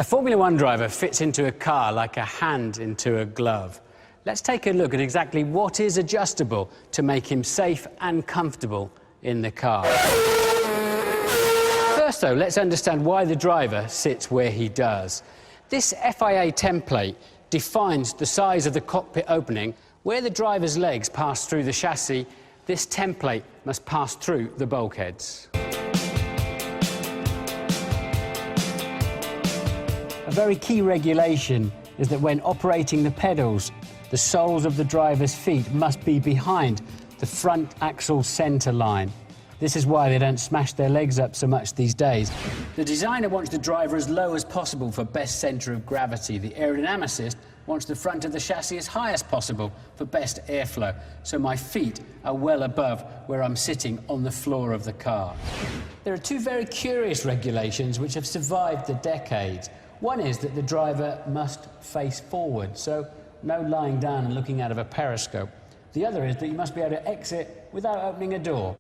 Formula One driver fits into a car like a hand into a glove. Let's take a look at exactly what is adjustable to make him safe and comfortable in the car. First, though, let's understand why the driver sits where he does. This FIA template defines the size of the cockpit opening. Where the driver's legs pass through the chassis, this template must pass through the bulkheads. A very key regulation is that when operating the pedals, the soles of the driver's feet must be behind the front axle centre line. This is why they don't smash their legs up so much these days. The designer wants the driver as low as possible for best centre of gravity. The aerodynamicist wants the front of the chassis as high as possible for best airflow, so my feet are well above where I'm sitting on the floor of the car. There are two very curious regulations which have survived the decades. One is that the driver must face forward, so no lying down and looking out of a periscope. The other is that you must be able to exit without opening a door.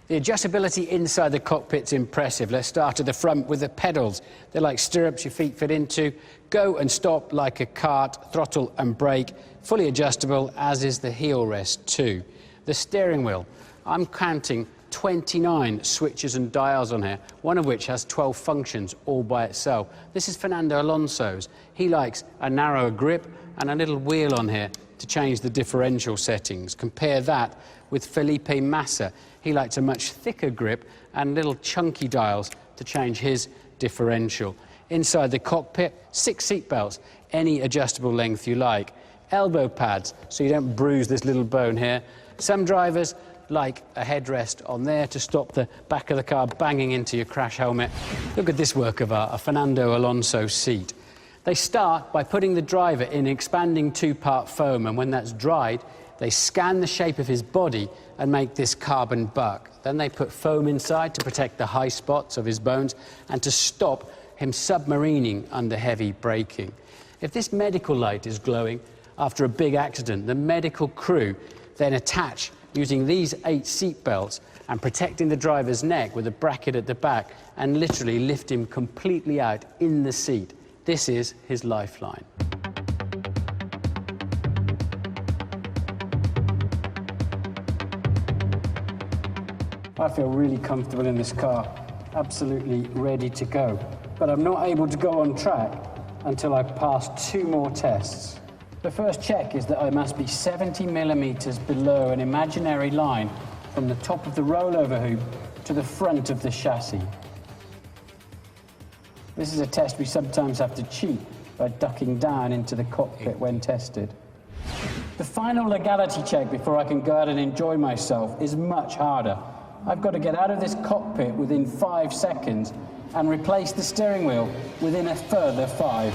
The adjustability inside the cockpit's impressive. Let's start at the front with the pedals. They're like stirrups your feet fit into. Go and stop like a cart, throttle and brake. Fully adjustable, as is the heel rest too. The steering wheel. I'm counting 29 switches and dials on here, one of which has 12 functions all by itself. This is Fernando Alonso's. He likes a narrower grip and a little wheel on here to change the differential settings. Compare that with Felipe Massa. He likes a much thicker grip and little chunky dials to change his differential. Inside the cockpit, 6 seat belts, any adjustable length you like. Elbow pads, so you don't bruise this little bone here. Some drivers like a headrest on there to stop the back of the car banging into your crash helmet. Look at this work of art, a Fernando Alonso seat. They start by putting the driver in expanding 2-part foam, and when that's dried, they scan the shape of his body and make this carbon buck. Then they put foam inside to protect the high spots of his bones and to stop him submarining under heavy braking. If this medical light is glowing after a big accident, the medical crew then attach using these 8 seat belts and protecting the driver's neck with a bracket at the back and literally lift him completely out in the seat. This is his lifeline. I feel really comfortable in this car, absolutely ready to go. But I'm not able to go on track until I pass 2 more tests. The first check is that I must be 70 millimeters below an imaginary line from the top of the rollover hoop to the front of the chassis. This is a test we sometimes have to cheat by ducking down into the cockpit when tested. The final legality check before I can go out and enjoy myself is much harder. I've got to get out of this cockpit within 5 seconds and replace the steering wheel within a further 5.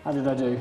How did I do?